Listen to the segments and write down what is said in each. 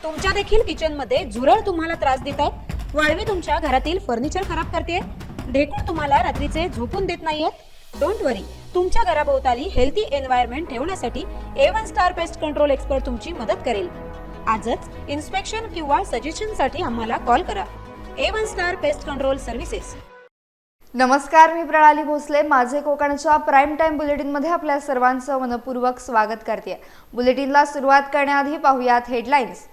तुमच्या देखील किचनमध्ये झुरळ तुम्हाला त्रास देत आहे, वाळवी तुमच्या घरातील फर्निचर खराब करते, ढेकूळ तुम्हाला रात्रीचे झोपून देत नाहीयेत, डोंट वरी. तुमच्या घराभोवताली हेल्थी एन्व्हायरमेंट ठेवण्यासाठी A1 star pest control expert तुमची मदत करेल. आजच इन्स्पेक्शन किंवा सजेशनसाठी आम्हाला कॉल करा. A1 star pest control services. नमस्कार, मी प्रणाली भोसले. माझे कोकणच्या प्राईम टाइम बुलेटिनमध्ये आपल्या सर्वांचं मनपूर्वक स्वागत करते. बुलेटिनला सुरुवात करण्याआधी पाहूयात हेडलाईन्स.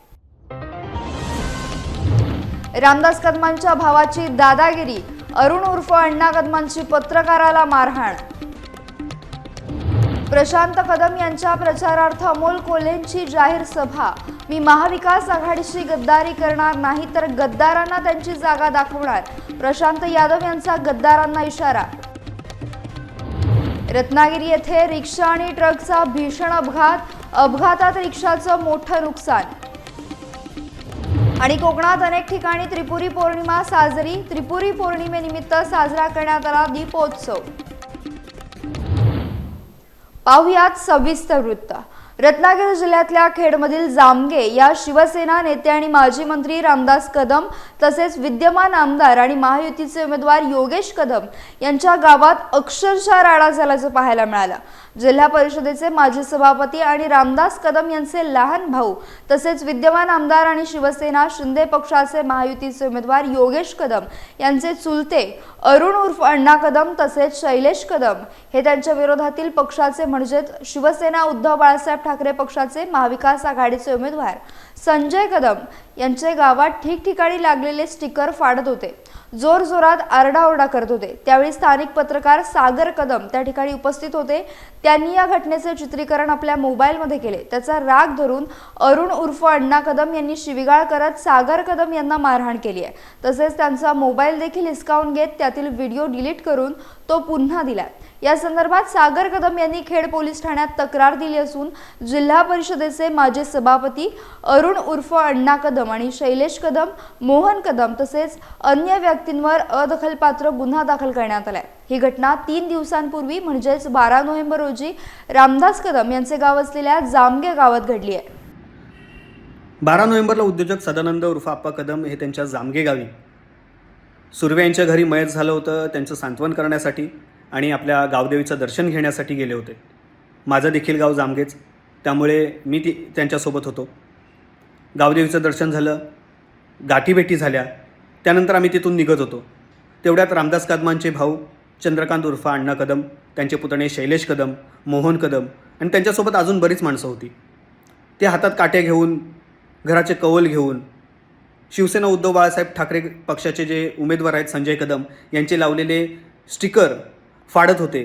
रामदास कदमांच्या भावाची दादागिरी, अरुण उर्फ अण्णा कदमांची पत्रकाराला मारहाण. प्रशांत कदम यांच्या प्रचारार्थ अमोल कोल्हेंची जाहीर सभा, मी महाविकास आघाडीशी गद्दारी करणार नाही तर गद्दारांना त्यांची जागा दाखवणार, प्रशांत यादव यांचा गद्दारांना इशारा. रत्नागिरी येथे रिक्षा आणि ट्रकचा भीषण अपघातात रिक्षाचं मोठं नुकसान. आणि कोकणात अनेक ठिकाणी त्रिपुरी पौर्णिमा साजरी, त्रिपुरी पौर्णिमेनिमित्त साजरा करण्यात आला दीपोत्सव. पाहुयात सविस्तर वृत्त. रत्नागिरी जिल्ह्यातल्या खेडमधील जामगे या शिवसेना नेते आणि माजी मंत्री रामदास कदम तसेच विद्यमान आमदार आणि महायुतीचे उमेदवार योगेश कदम यांच्या गावात अक्षरशः राडा झाल्याचं पाहायला मिळालं. जिल्हा परिषदेचे माजी सभापती आणि रामदास कदम यांचे लहान भाऊ तसेच विद्यमान आमदार आणि शिवसेना शिंदे पक्षाचे महायुतीचे उमेदवार योगेश कदम यांचे चुलते अरुण उर्फ अण्णा कदम तसेच शैलेश कदम हे त्यांच्या विरोधातील पक्षाचे म्हणजेच शिवसेना उद्धव बाळासाहेब ठाकरे पक्षाचे महाविकास आघाडीचे उमेदवार संजय कदम यांचे गावात ठिकठिकाणी लागलेले स्टिकर फाडत होते, जोरजोरात आरडाओरडा करत होते. त्यावेळी स्थानिक पत्रकार सागर कदम त्या ठिकाणी उपस्थित होते. त्यांनी या घटनेचे चित्रीकरण आपल्या मोबाईलमध्ये केले. त्याचा राग धरून अरुण उर्फ अण्णा कदम यांनी शिवीगाळ करत सागर कदम यांना मारहाण केली आहे. तसेच त्यांचा मोबाईल देखील हिसकावून घेत त्यातील व्हिडिओ डिलीट करून तो पुन्हा दिला. या संदर्भात सागर कदम यांनी खेड पोलीस ठाण्यात तक्रार दिली असून जिल्हा परिषदेचे माजी सभापती अरुण उर्फ अण्णा कदम आणि शैलेश कदम, मोहन कदम तसेच अन्य व्यक्तींवर अदखलपात्र गुन्हा दाखल करण्यात आलाय. ही घटना 3 दिवसांपूर्वी म्हणजेच 12 नोव्हेंबर रोजी रामदास कदम यांचे गाव असलेल्या जामगे गावात घडली आहे. 12 नोव्हेंबरला उद्योजक सदानंद उर्फ आप्पा कदम हे त्यांच्या जामगे गावी सुर्वे यांच्या घरी मयत झालं होतं. त्यांचं सांत्वन करण्यासाठी आणि आपल्या गावदेवीचं दर्शन घेण्यासाठी गेले होते. माझं देखील गाव जामगेच, त्यामुळे मी त्यांच्यासोबत होतो. गावदेवीचं दर्शन झालं, गाठीभेटी झाल्या. त्यानंतर आम्ही तिथून निघत होतो. तेवढ्यात रामदास कदमांचे भाऊ चंद्रकांत उर्फ अण्णा कदम, त्यांचे पुतणे शैलेश कदम, मोहन कदम आणि त्यांच्यासोबत अजून बरीच माणसं होती. ते हातात काट्या घेऊन, घराचे कौल घेऊन शिवसेना उद्धव बाळासाहेब ठाकरे पक्षाचे जे उमेदवार आहेत संजय कदम यांचे लावलेले स्टिकर फाडत होते,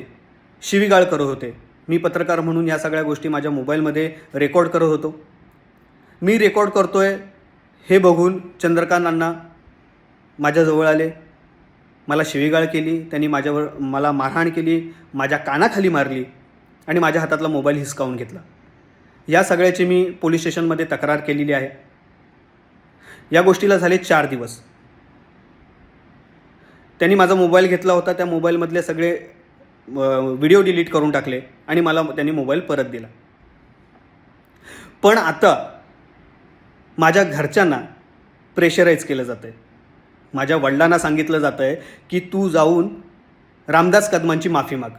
शिवीगाळ करत होते. मी पत्रकार म्हणून ह्या सगळ्या गोष्टी माझ्या मोबाईलमध्ये रेकॉर्ड करत होतो. मी रेकॉर्ड करतोय हे बघून चंद्रकांत अण्णा माझ्याजवळ आले, मला शिवीगाळ केली. त्यांनी मला मारहाण केली, माझ्या कानाखाली मारली आणि माझ्या हातातला मोबाईल हिसकावून घेतला. या सगळ्याची मी पोलीस स्टेशनमध्ये तक्रार केलेली आहे. या गोष्टीला झाले 4 दिवस. त्यांनी माझा मोबाईल घेतला होता, त्या मोबाईलमधले सगळे व्हिडिओ डिलीट करून टाकले आणि मला त्यांनी मोबाईल परत दिला. पण आता माझ्या घरच्यांना प्रेशराईज केलं जातं आहे. माझ्या वडिलांना सांगितलं जातं आहे की तू जाऊन रामदास कदमांची माफी माग.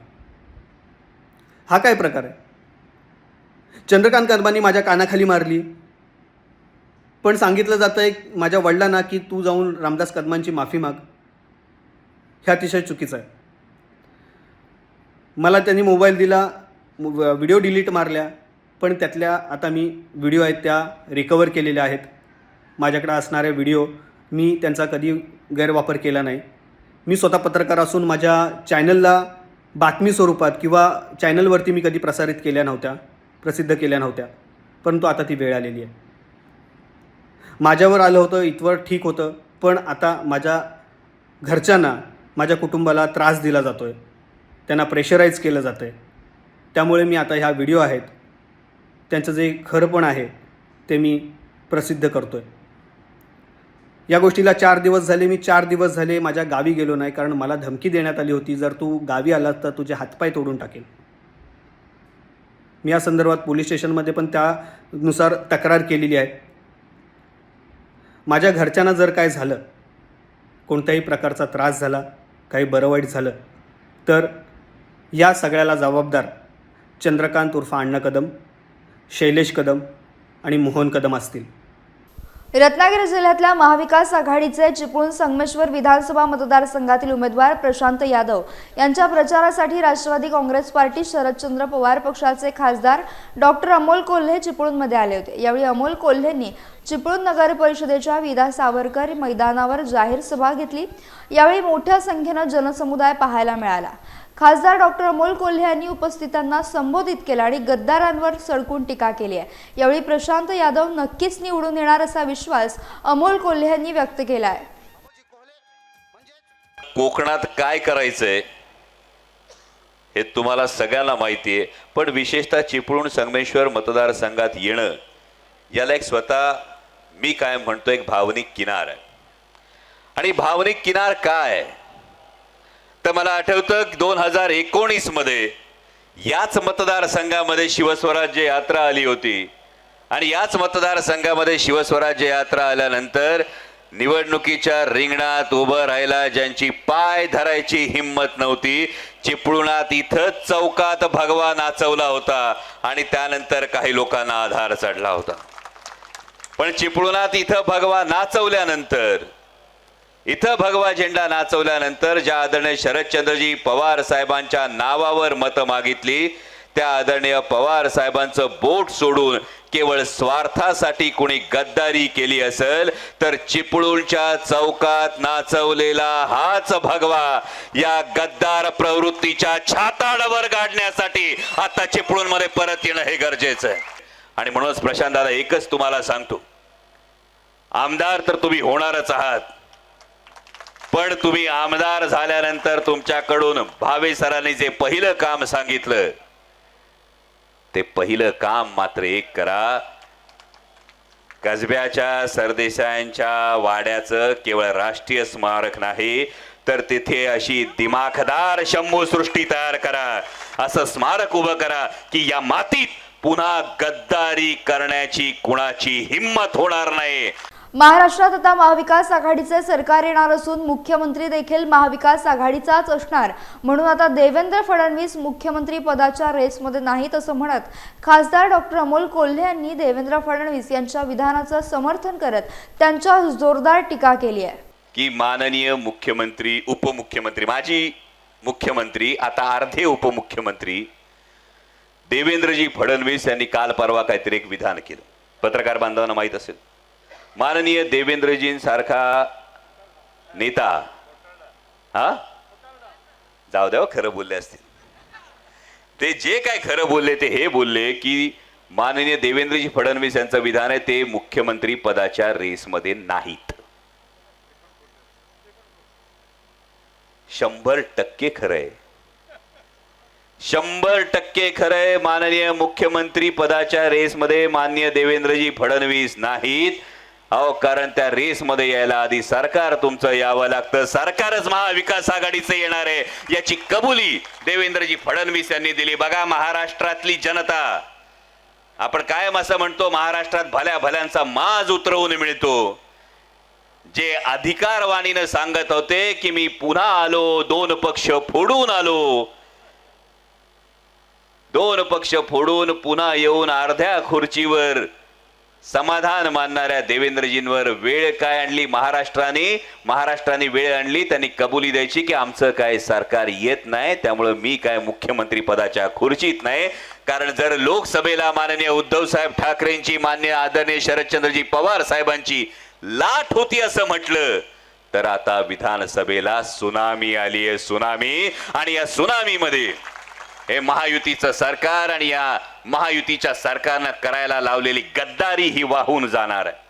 हा काय प्रकार आहे? चंद्रकांत कदमांनी माझ्या कानाखाली मारली, पण सांगितलं जातं आहे माझ्या वडिलांना की तू जाऊन रामदास कदमांची माफी माग. हे अतिशय चुकीचं आहे. मला त्यांनी मोबाईल दिला, व्हिडिओ डिलीट मारल्या, पण त्यातल्या आता मी व्हिडिओ आहेत त्या रिकवर केलेल्या आहेत. माझ्याकडे असणारे व्हिडिओ मी त्यांचा कधी गैरवापर केला नाही. मी स्वतः पत्रकार असून माझ्या चॅनलला बातमी स्वरूपात किंवा चॅनलवरती मी कधी प्रसिद्ध केल्या नव्हत्या, परंतु आता ती वेळ आलेली आहे. माझ्यावर आलं होतं इथवर ठीक होतं, पण आता माझ्या घरच्यांना, माझ्या कुटुंबाला त्रास दिला जातो आहे, त्यांना प्रेशराईज केलं जातं आहे. त्यामुळे मी आता ह्या व्हिडिओ आहेत त्यांचं जे खरंपण आहे ते मी प्रसिद्ध करतो आहे. या गोष्टीला 4 दिवस झाले. मी 4 दिवस झाले माझ्या गावी गेलो नाही, कारण मला धमकी देण्यात आली होती, जर तू गावी आलास तर तुझे हातपाय तोडून टाकेल. मी या संदर्भात पोलीस स्टेशनमध्ये पण त्यानुसार तक्रार केलेली आहे. माझ्या घरच्यांना जर काय झालं, कोणत्याही प्रकारचा त्रास झाला, काही बरं वाईट झालं, तर या सगळ्याला जबाबदार चंद्रकांत उर्फ अण्णा कदम, शैलेश कदम आणि मोहन कदम असतील. रत्नागिरी जिल्ह्यातल्या महाविकास आघाडीचे चिपळूण संगमेश्वर विधानसभा मतदारसंघातील उमेदवार प्रशांत यादव यांच्या प्रचारासाठी राष्ट्रवादी काँग्रेस पार्टी शरदचंद्र पवार पक्षाचे खासदार डॉक्टर अमोल कोल्हे चिपळूणमध्ये आले होते. यावेळी अमोल कोल्हेंनी चिपळूण नगर परिषदेच्या विदा सावरकर मैदानावर जाहीर सभा घेतली. यावेळी मोठ्या संख्येनं जनसमुदाय पाहायला मिळाला. खासदार डॉक्टर अमोल कोल्हे यांनी उपस्थितांना संबोधित केलं आणि गद्दारांवर सडकून टीका केली आहे. यावेळी प्रशांत यादव नक्कीच निवडून येणार असा विश्वास अमोल कोल्हे यांनी व्यक्त केला आहे. कोकणात काय करायचंय हे तुम्हाला सगळ्यांना माहिती आहे, पण विशेषतः चिपळूण संगमेश्वर मतदारसंघात येणं याला एक स्वतः मी काय म्हणतो एक भावनिक किनार आहे. आणि भावनिक किनार काय तर मला आठवतं 2019 मध्ये याच मतदारसंघामध्ये शिवस्वराज्य यात्रा आली होती आणि याच मतदारसंघामध्ये शिवस्वराज्य यात्रा आल्यानंतर निवडणुकीच्या रिंगणात उभं राहायला ज्यांची पाय धरायची हिम्मत नव्हती, चिपळुणात इथं चौकात भगवा नाचवला होता आणि त्यानंतर काही लोकांना आधार चढला होता. पण चिपळुणात इथं भगवा नाचवल्यानंतर, इथं भगवा झेंडा नाचवल्यानंतर ज्या आदरणीय शरदचंद्रजी पवार साहेबांच्या नावावर मतं मागितली, त्या आदरणीय पवार साहेबांचं बोट सोडून केवळ स्वार्थासाठी कोणी गद्दारी केली असेल तर चिपळूणच्या चौकात नाचवलेला हाच भगवा या गद्दार प्रवृत्तीच्या छाताडावर गाडण्यासाठी आता चिपळूणमध्ये परत येणं हे गरजेचं आहे. आणि म्हणूनच प्रशांत दादा एकच तुम्हाला सांगतो, आमदार तर तुम्ही होणारच आहात, पण तुम्ही आमदार झाल्यानंतर तुमच्याकडून भावे सरांनी जे पहिलं काम सांगितलं ते पहिलं काम मात्र एक करा, कसब्याच्या सरदेसायांच्या वाड्याचं केवळ राष्ट्रीय स्मारक नाही तर तिथे अशी दिमाखदार शंभू सृष्टी तयार करा, असं स्मारक उभं करा की या मातीत पुन्हा गद्दारी करण्याची कुणाची हिम्मत होणार नाही. महाराष्ट्रात आता महाविकास आघाडीचे सरकार येणार असून मुख्यमंत्री देखील महाविकास आघाडीचाच असणार, म्हणून आता देवेंद्र फडणवीस मुख्यमंत्री पदाच्या रेसमध्ये नाहीत असं म्हणत खासदार डॉक्टर अमोल कोल्हे यांनी देवेंद्र फडणवीस यांच्या विधानाचं समर्थन करत त्यांच्यावर जोरदार टीका केली आहे. की माननीय मुख्यमंत्री, उपमुख्यमंत्री, माजी मुख्यमंत्री, आता अर्धे उपमुख्यमंत्री देवेंद्रजी फडणवीस यांनी काल परवा काहीतरी एक विधान केलं, पत्रकार बांधवांना माहित असेल. माननीय देवेंद्रजींसारखा नेता, हा जाऊ द्या खरं बोलले असतील, ते जे काय खरं बोलले ते हे बोलले की माननीय देवेंद्रजी फडणवीस यांचं विधान आहे ते मुख्यमंत्री पदाच्या रेसमध्ये नाहीत. 100% खरंय, 100% खरंय. माननीय मुख्यमंत्री पदाच्या रेसमध्ये माननीय देवेंद्रजी फडणवीस नाहीत. अहो, कारण त्या रेसमध्ये यायला आधी सरकार तुमचं यावं लागतं. सरकारच महाविकास आघाडीचं येणार आहे याची कबुली देवेंद्रजी फडणवीस यांनी दिली. बघा, महाराष्ट्रातली जनता, आपण कायम असं म्हणतो महाराष्ट्रात भल्या भल्यांचा माज उतरवून मिळतो. जे अधिकारवाणीनं सांगत होते की मी पुन्हा आलो, 2 पक्ष फोडून आलो, 2 पक्ष फोडून पुन्हा येऊन अर्ध्या खुर्चीवर समाधान मानणाऱ्या देवेंद्रजींवर वेळ काय आणली महाराष्ट्राने वेळ आणली. त्यांनी कबुली द्यायची की आमचं काय सरकार येत नाही, त्यामुळे मी काय मुख्यमंत्री पदाच्या खुर्चीत नाही. कारण जर लोकसभेला माननीय उद्धव साहेब ठाकरेंची, माननीय आदरणीय शरदचंद्रजी पवार साहेबांची लाट होती असं म्हटलं तर आता विधानसभेला सुनामी आली आहे, सुनामी. आणि या सुनामीमध्ये हे महायुतीचं सरकार आणि या महायुतीच्या सरकारनं करायला लावलेली गद्दारी ही वाहून जाणार आहे.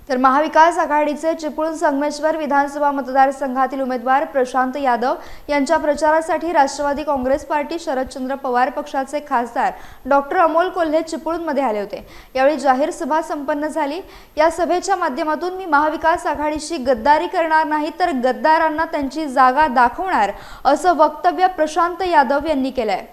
तर महाविकास आघाडीचे चिपळूण संगमेश्वर विधानसभा मतदारसंघातील उमेदवार प्रशांत यादव यांच्या प्रचारासाठी राष्ट्रवादी काँग्रेस पार्टी शरदचंद्र पवार पक्षाचे खासदार डॉक्टर अमोल कोल्हे चिपळूणमध्ये आले होते. यावेळी जाहीर सभा संपन्न झाली. या सभेच्या माध्यमातून मी महाविकास आघाडीशी गद्दारी करणार नाही तर गद्दारांना त्यांची जागा दाखवणार असं वक्तव्य प्रशांत यादव यांनी केलंय.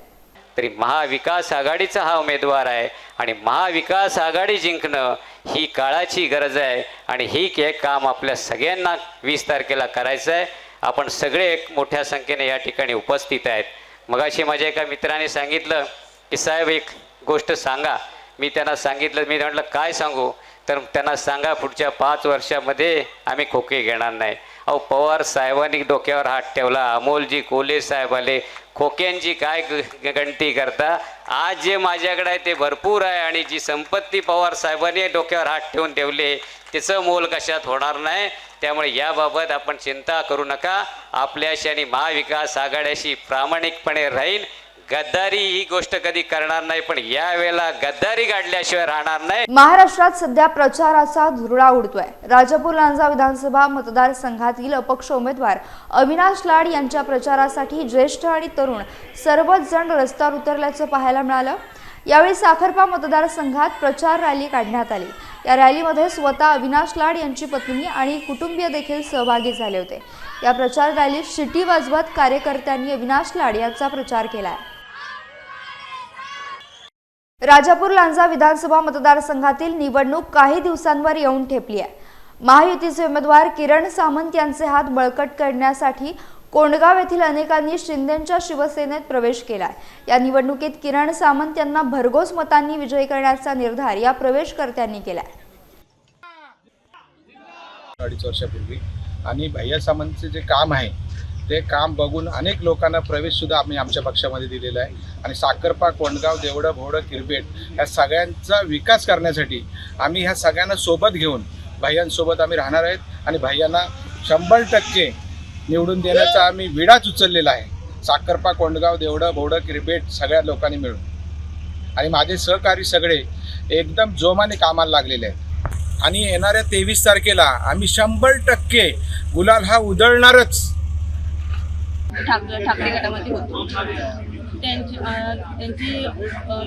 तरी महाविकास आघाडीचा हा उमेदवार आहे आणि महाविकास आघाडी जिंकणं ही काळाची गरज आहे आणि हे काम आपल्या सगळ्यांना 20 तारखेला करायचं आहे. आपण सगळे एक मोठ्या संख्येने या ठिकाणी उपस्थित आहेत. मगाशी माझ्या एका मित्राने सांगितलं की साहेब एक गोष्ट सांगा. मी त्यांना सांगितलं, मी म्हटलं काय सांगू, तर त्यांना सांगा पुढच्या 5 वर्षामध्ये आम्ही खोके घेणार नाही. अहो पवार साहेबांनी डोक्यावर हात ठेवला, अमोलजी कोल्हे साहेब आले, खोक्यांची काय गणती करता. आज जे माझ्याकडे आहे ते भरपूर आहे आणि जी संपत्ती पवार साहेबांनी डोक्यावर हात ठेवून ठेवले त्याचं मोल कशात होणार नाही. त्यामुळे याबाबत आपण चिंता करू नका. आपल्याशी आणि महाविकास आघाड्याशी प्रामाणिकपणे राहील. गद्दारी ही गोष्ट कधी करणार नाही, पण यावेळेला गद्दारी काढल्याशिवाय राहणार नाही. महाराष्ट्रात सध्या प्रचाराचा धुरळा उडतोय. राजापूर लांजा विधानसभा मतदारसंघातील अपक्ष उमेदवार अविनाश लाड यांच्या प्रचारासाठी ज्येष्ठ आणि तरुण सर्वच जण रस्त्यावर उतरल्याचं पाहायला मिळालं. यावेळी साखरपा मतदारसंघात प्रचार रॅली काढण्यात आली. या रॅलीमध्ये स्वतः अविनाश लाड यांची पत्नी आणि कुटुंबीय देखील सहभागी झाले होते. या प्रचार रॅलीत शिटी वाजवत कार्यकर्त्यांनी अविनाश लाड यांचा प्रचार केला. राजापूर लांजा विधानसभा मतदारसंघातील निवडणूक काही दिवसांवर येऊन ठेपली आहे. महायुतीचे उमेदवार किरण सामंत यांचे हात बळकट करण्यासाठी कोंडगाव येथील अनेकांनी शिंदेंच्या शिवसेनेत प्रवेश केलाय. या निवडणुकीत किरण सामंत यांना भरघोस मतांनी विजयी करण्याचा निर्धार या प्रवेशकर्त्यांनी केलाय. 2.5 वर्षापूर्वी आणि भैया सामंतचे जे काम आहे ते काम बघून अनेक लोकांना प्रवेशसुद्धा आम्ही आमच्या पक्षामध्ये दिलेला आहे. आणि साखरपा, कोंडगाव, देवडं, भोवडं, किरपेट या सगळ्यांचा विकास करण्यासाठी आम्ही ह्या सगळ्यांना सोबत घेऊन भैयांसोबत आम्ही राहणार आहेत. आणि भैयांना 100% निवडून देण्याचा आम्ही विडाच उचललेला आहे. साखरपा, कोंडगाव, देवडं, भोवडं, किरपेट सगळ्या लोकांनी मिळून. आणि माझे सहकारी सगळे एकदम जोमाने कामाला लागलेले आहेत. आणि येणाऱ्या 23 तारखेला आम्ही 100% गुलाल हा उधळणारच. ठाकरे गटामध्ये होतो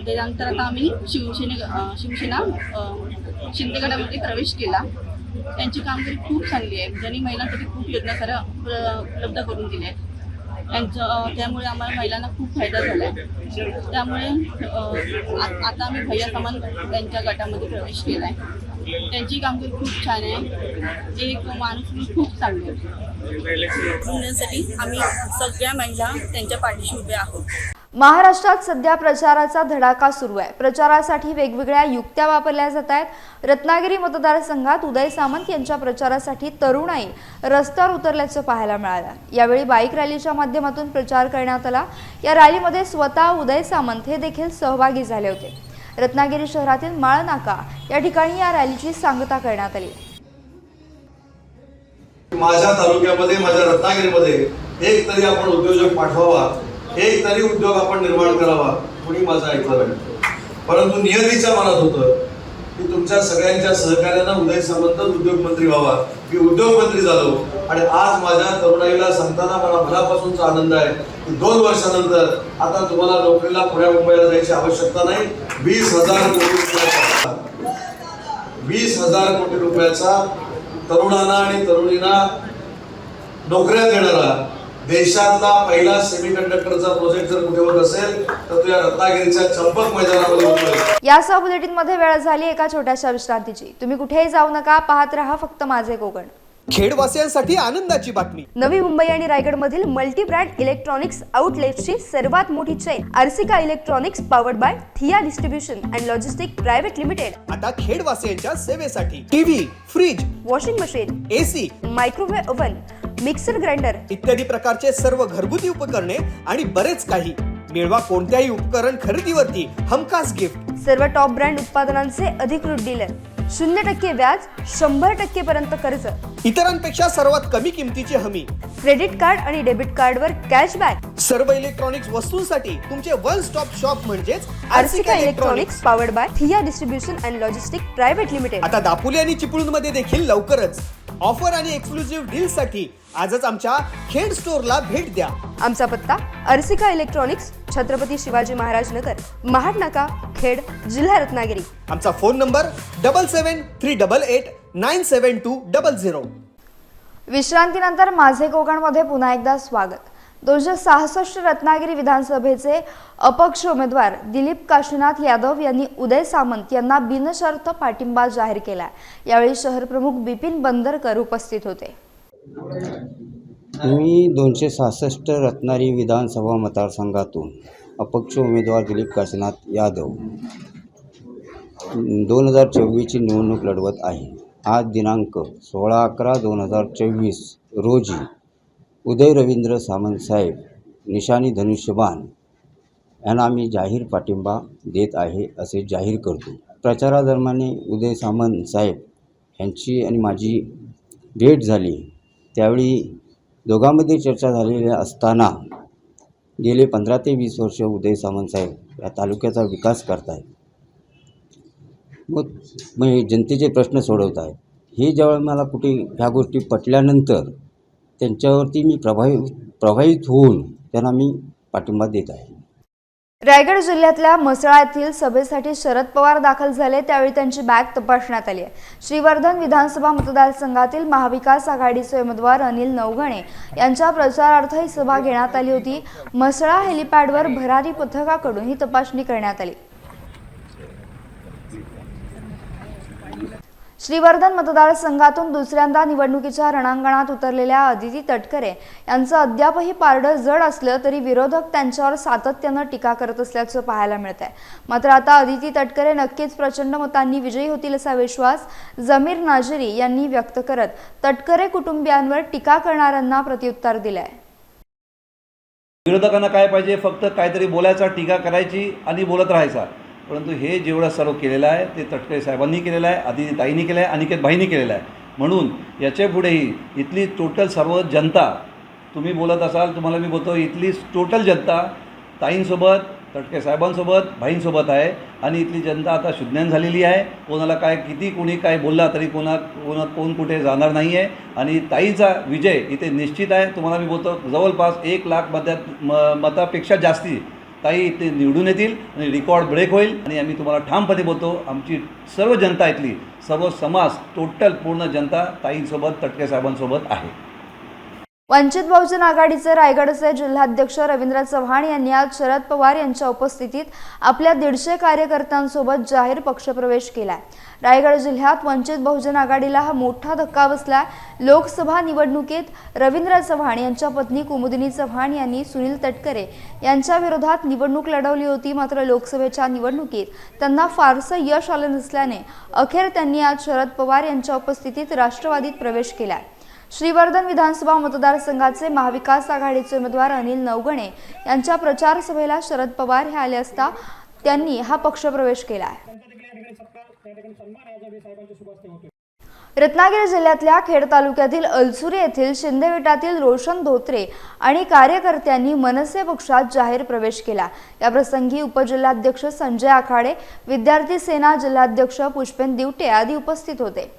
त्यानंतर आता आम्ही शिवसेना शिंदे गटामध्ये प्रवेश केला. त्यांची कामगिरी खूप चांगली आहे. ज्यांनी महिलांसाठी खूप योजना साऱ्या उपलब्ध करून दिल्या आहेत. त्यामुळे आम्हाला महिलांना खूप फायदा झाला आहे. त्यामुळे आता आम्ही भैया सामंत त्यांच्या गटामध्ये प्रवेश केला आहे. त्यांची कामगिरी खूप छान आहे. एक माणूस खूप चांगली आहे. आम्ही सगळ्या महिला त्यांच्या पाठीशी उभ्या आहोत. महाराष्ट्रात सध्या प्रचाराचा धडाका सुरू आहे. प्रचारासाठी वेगवेगळ्या युक्त्या वापरल्या जात आहेत. रत्नागिरी मतदारसंघात उदय सामंत यांच्या प्रचारासाठी तरुणाई रस्त्यावर उतरल्याचं पाहायला मिळालं. यावेळी बाईक रॅलीच्या माध्यमातून प्रचार करण्यात आला. या रॅलीमध्ये स्वतः उदय सामंत हे देखील सहभागी झाले होते. रत्नागिरी शहरातील माळनाका या ठिकाणी या रॅलीची सांगता करण्यात आली. माझ्या तालुक्यामध्ये, माझ्या रत्नागिरीमध्ये एक तरी आपण उद्योजक पाठवावा, एक तरी उद्योग आपण निर्माण करावा, कुणी माझं ऐकलं नाही. परंतु नियतीच्या मनात होतं की तुमच्या सगळ्यांच्या सहकार्यानं उदय सामंत उद्योगमंत्री व्हावा. मी उद्योगमंत्री झालो आणि आज माझ्या तरुणाईला सांगताना मला मनापासूनचा आनंद आहे की 2 वर्षानंतर आता तुम्हाला नोकरीला पुण्या मुंबईला जायची आवश्यकता नाही. 20,000 कोटी रुपयाचा तरुणांना आणि तरुणींना नोकऱ्या देणारा देशातला पहिला सेमीकंडक्टरचा प्रोजेक्ट जर कुठे होत असेल तर तो या रत्नागिरीच्या चंपक मैदानामध्ये होतोय. यासह बुलेटिन मध्ये वेळ झाली एका छोट्याशा विश्रांतीची. तुम्ही कुठेही जाऊ नका, पाहत रहा फक्त माझे कोकण. खेडवासियांसाठी आनंदाची बातमी. नवी मुंबई आणि रायगड मधील मल्टी ब्रँड इलेक्ट्रॉनिक्स आउटलेटची सर्वात मोठी chain Arsika electronics powered by Thia distribution and logistic private limited आता खेडवासियांच्या सेवेसाठी TV, fridge, washing machine, AC, microwave oven, mixer grinder इत्यादी प्रकारचे सर्व घरगुती उपकरणे आणि बरेच काही. मिळवा कोणत्याही उपकरण खरेदीवरती हमखास गिफ्ट. सर्व टॉप ब्रँड उत्पादनांचे अधिकृत डीलर. 0% व्याज, 100% पर्यंत कर्ज. इतरांपेक्षा सर्वात कमी किमतीची हमी. क्रेडिट कार्ड आणि डेबिट कार्डवर कॅशबॅक. सर्व इलेक्ट्रॉनिक्स वस्तूंसाठी तुमचे वन स्टॉप शॉप म्हणजेच आर्सिका electronics powered by Thia distribution and logistic private limited. आता दापोली आणि चिपळूण मध्ये देखील लवकरच ऑफर आणि एक्सक्लुझिव्ह डील साठी आजच आमच्या खेड स्टोअरला भेट द्या. आमचा पत्ता आर्सिका इलेक्ट्रॉनिक्स, छत्रपती शिवाजी महाराज नगर, महाड नाका, खेड, जिल्हा रत्नागिरी. आमचा फोन नंबर 7738897200. विश्रांतीनंतर माझे कोकणमध्ये पुन्हा एकदा स्वागत. 266 रत्नागिरी विधानसभेचे अपक्ष उमेदवार दिलीप काशीनाथ यादव यांनी उदय सामंत यांना बिनशर्त पाठिंबा जाहीर केला। यावेळी शहर प्रमुख बिपिन बंदरकर उपस्थित होते। मी 266 रत्नागिरी विधानसभा मतदारसंघातून अपक्ष उमेदवार दिलीप काशीनाथ यादव 2024ची निवडणूक लढवत आहे। आज दिनांक 16/11/2024 रोजी उदय रवींद्र सामंत साहेब निशाणी धनुष्यबाण यांना मी जाहीर पाठिंबा देत आहे असे जाहीर करतो। प्रचारादरम्यान उदय सामंत साहेब यांची आणि माझी भेट झाली, त्यावेळी दोघांमध्ये चर्चा झालेली असताना गेले 15 ते 20 वर्ष उदय सामंत साहेब या तालुक्याचा विकास करत आहेत, मग जनतेचे प्रश्न सोडवत आहेत। हे जेव्हा मला कुठे ह्या गोष्टी पटल्यानंतर त्यांच्यावरती मी प्रभावित होऊन त्यांना मी पाठिंबा देत आहे। रायगड जिल्ह्यातल्या म्हसळा येथील सभेसाठी शरद पवार दाखल झाले, त्यावेळी त्यांची बॅग तपासण्यात आली आहे। श्रीवर्धन विधानसभा मतदारसंघातील महाविकास आघाडीचे उमेदवार अनिल नवघणे यांच्या प्रचारार्थ ही सभा घेण्यात आली होती। म्हसळा हेलिपॅडवर भरारी पथकाकडून ही तपासणी करण्यात आली। श्रीवर्धन मतदारसंघातून दुसऱ्यांदा निवडणुकीच्या रणांगणात उतरलेल्या अदिती तटकरे यांचं अद्यापही पारडं जड असलं तरी विरोधक त्यांच्यावर सातत्यानं टीका करत असल्याचं पाहायला मिळत आहे। मात्र आता अदिती तटकरे नक्कीच प्रचंड मतांनी विजयी होतील असा विश्वास जमीर नाजिरी यांनी व्यक्त करत तटकरे कुटुंबियांवर टीका करणाऱ्यांना प्रत्युत्तर दिलंय। विरोधकांना काय पाहिजे, फक्त काहीतरी बोलायचा, टीका करायची आणि बोलत राहायचा। परंतु हे जेवढं सर्व केलेलं आहे ते तटकरे साहेबांनी केलेलं आहे, आदिती ताईंनी केलं आहे, अनिकेत भाईंनी केलेलं आहे। म्हणून याच्या पुढेही इथली टोटल सर्व जनता, तुम्ही बोलत असाल, तुम्हाला मी बोलतो, इथली टोटल जनता ताईंसोबत, तटकरे साहेबांसोबत, भाईंसोबत आहे। आणि इथली जनता आता शुद्धज्ञान झालेली आहे। कोणाला काय किती कोणी काय बोलला तरी कोण कुठे जाणार नाही आहे। आणि ताईचा विजय इथे निश्चित आहे। तुम्हाला मी बोलतो जवळपास 1 लाख मतापेक्षा जास्ती ताई इथे निवडून येतील आणि रेकॉर्ड ब्रेक होईल। आणि आम्ही तुम्हाला ठामपणे बोलतो, आमची सर्व जनता, इथली सर्व समाज, टोटल पूर्ण जनता ताईंसोबत, तटकरे साहेबांसोबत आहे। वंचित बहुजन आघाडीचे रायगडचे जिल्हाध्यक्ष रवींद्र चव्हाण यांनी आज शरद पवार यांच्या उपस्थितीत आपल्या 150 कार्यकर्त्यांसोबत जाहीर पक्षप्रवेश केलाय। रायगड जिल्ह्यात वंचित बहुजन आघाडीला हा मोठा धक्का बसला। लोकसभा निवडणुकीत रवींद्र चव्हाण यांच्या पत्नी कुमुदिनी चव्हाण यांनी सुनील तटकरे यांच्या विरोधात निवडणूक लढवली होती, मात्र लोकसभेच्या निवडणुकीत त्यांना फारसं यश आलं नसल्याने अखेर त्यांनी आज शरद पवार यांच्या उपस्थितीत राष्ट्रवादीत प्रवेश केलाय। श्रीवर्धन विधानसभा मतदारसंघाचे महाविकास आघाडीचे उमेदवार अनिल नवघणे यांच्या प्रचार सभेला शरद पवार हे आले असता त्यांनी हा पक्षप्रवेश केला आहे। रत्नागिरी जिल्ह्यातल्या खेड तालुक्यातील अलसुरी येथील शिंदे गटातील रोशन धोत्रे आणि कार्यकर्त्यांनी मनसे पक्षात जाहीर प्रवेश केला। या प्रसंगी उपजिल्हाध्यक्ष संजय आखाडे, विद्यार्थी सेना जिल्हाध्यक्ष पुष्पेन दिवटे आदी उपस्थित होते।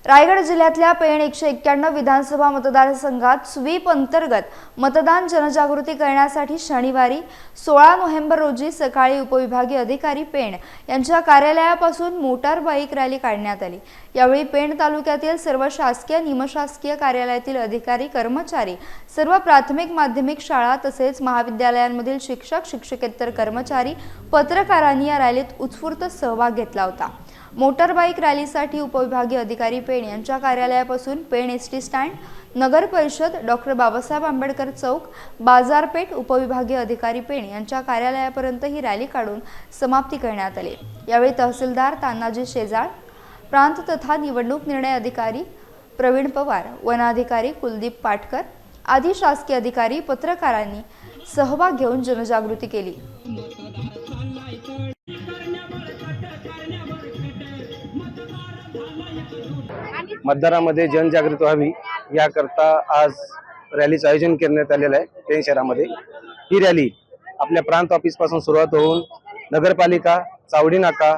रायगड जिल्ह्यातल्या पेण 191 विधानसभा मतदारसंघात स्वीप अंतर्गत मतदान जनजागृती करण्यासाठी शनिवारी 16 नोव्हेंबर रोजी सकाळी उपविभागीय अधिकारी पेण यांच्या कार्यालयापासून मोटार बाईक रॅली काढण्यात आली। यावेळी पेण तालुक्यातील सर्व शासकीय, निमशासकीय कार्यालयातील अधिकारी, कर्मचारी, सर्व प्राथमिक, माध्यमिक शाळा तसेच महाविद्यालयांमधील शिक्षक, शिक्षकेतर कर्मचारी, पत्रकारांनी या रॅलीत उत्स्फूर्त सहभाग घेतला होता। मोटर बाईक रॅलीसाठी उपविभागीय अधिकारी पेण यांच्या कार्यालयापासून पेण एसटी स्टँड, नगर परिषद, डॉक्टर बाबासाहेब आंबेडकर चौक, बाजारपेठ, उपविभागीय अधिकारी पेण यांच्या कार्यालयापर्यंत ही रॅली काढून समाप्ती करण्यात आली। यावेळी तहसीलदार तानाजी शेजाळ, प्रांत तथा निवडणूक निर्णय अधिकारी प्रवीण पवार, वनाधिकारी कुलदीप पाटकर आदी शासकीय अधिकारी, पत्रकारांनी सहभाग घेऊन जनजागृती केली। मतदारांमध्ये जनजागृती व्हावी याकरता आज रॅलीचं आयोजन करण्यात आलेलं आहे पेण शहरामध्ये। ही रॅली आपल्या प्रांत ऑफिस पासून सुरुवात होऊन नगरपालिका, चावडी नाका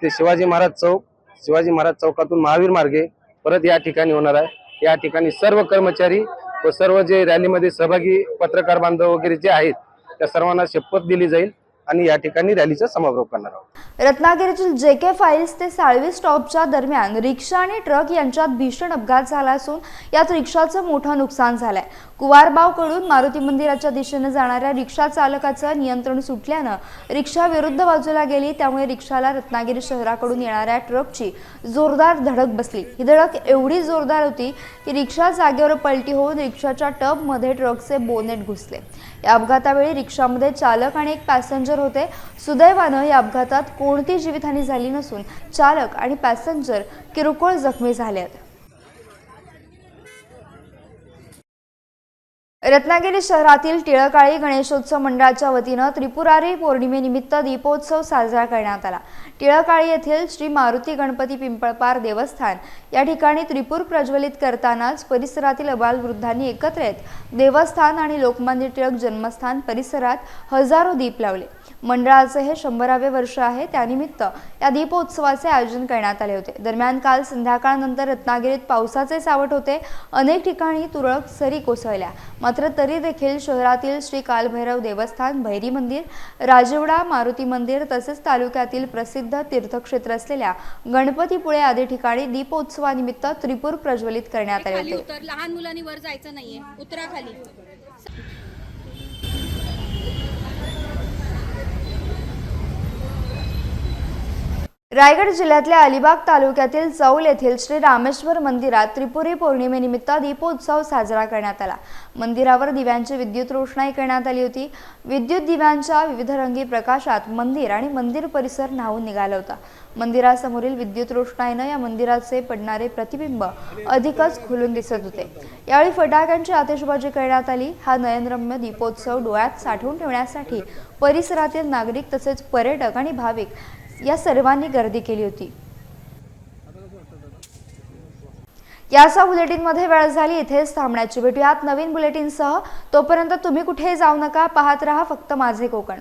ते शिवाजी महाराज चौक, शिवाजी महाराज चौकातून महावीर मार्गे परत या ठिकाणी होणार आहे। या ठिकाणी सर्व कर्मचारी व सर्व जे रॅलीमध्ये सहभागी पत्रकार बांधव वगैरे जे आहेत त्या सर्वांना शपथ दिली जाईल आणि या ठिकाणी रॅलीचा समारोप करणार आहोत. रत्नागिरीतील JK फाईल्स ते साळवी स्टॉपच्या दरम्यान रिक्षा आणि ट्रक यांच्यात भीषण अपघात झाला असून यात रिक्षाचं मोठं नुकसान झालंय. कुवारबावकडून मारुती मंदिराच्या दिशेने जाणाऱ्या रिक्षा चालकाचं नियंत्रण सुटल्यानं रिक्षा विरुद्ध बाजूला गेली, त्यामुळे रिक्षाला रत्नागिरी शहराकडून येणाऱ्या ट्रकची जोरदार धडक बसली. ही धडक एवढी जोरदार होती की रिक्षा जागेवर पलटी होऊन रिक्षाच्या टबमध्ये ट्रकचे बोनेट घुसले. या अपघातावेळी रिक्षामध्ये चालक आणि एक पॅसेंजर होते. सुदैवानं या अपघातात कोणती जीवितहानी झाली नसून चालक आणि पॅसेंजर किरकोळ जखमी झाले आहेत. रत्नागिरी शहरातील टिळकाळी गणेशोत्सव मंडळाच्या वतीनं त्रिपुरारी पौर्णिमेनिमित्त दीपोत्सव साजरा करण्यात आला. टिळकाळी येथील श्री मारुती गणपती पिंपळपार देवस्थान या ठिकाणी त्रिपूर प्रज्वलित करतानाच परिसरातील अबालवृद्धांनी एकत्र येत देवस्थान आणि लोकमान्य टिळक जन्मस्थान परिसरात हजारो दीप लावले. मंडळाचे हे 100वे वर्ष आहे, त्यानिमित्त या दीपोत्सवाचे आयोजन करण्यात आले होते. दरम्यान काल संध्याकाळनंतर रत्नागिरीत पावसाचे सावट होते. अनेक ठिकाणी तुरळक सरी कोसळल्या. मात्र तरी देखील शहरातील श्री कालभैरव देवस्थान, भैरी मंदिर, राजवडा मारुती मंदिर तसेच तालुक्यातील प्रसिद्ध तीर्थक्षेत्र असलेल्या गणपतीपुळे आदी ठिकाणी दीपोत्सवानिमित्त त्रिपूर प्रज्वलित करण्यात आले होते. लहान मुलांनी वर जायचं नाहीये, उतरा खाली. रायगड जिल्ह्यातल्या अलिबाग तालुक्यातील चौल येथील श्री रामेश्वर मंदिरात त्रिपुरी पौर्णिमेनिमित्त दीपोत्सव साजरा करण्यात आला. मंदिरावर दिव्यांची विद्युत रोषणाई करण्यात आली होती. विद्युत दिव्यांच्या विविध रंगी प्रकाशात मंदिर आणि मंदिर परिसर न्हावून निघाला होता. मंदिरासमोरील विद्युत रोषणाईनं या मंदिराचे पडणारे प्रतिबिंब अधिकच खुलून दिसत होते. यावेळी फटाक्यांची आतिषबाजी करण्यात आली. हा नयनरम्य दीपोत्सव डोळ्यात साठवून ठेवण्यासाठी परिसरातील नागरिक तसेच पर्यटक आणि भाविक या सर्वांनी गर्दी केली होती. याचा बुलेटिनमध्ये वेळ झाली. इथेच थांबण्याची. भेटूयात नवीन बुलेटिनसह. तोपर्यंत तुम्ही कुठेही जाऊ नका. पाहत रहा फक्त माझे कोकण.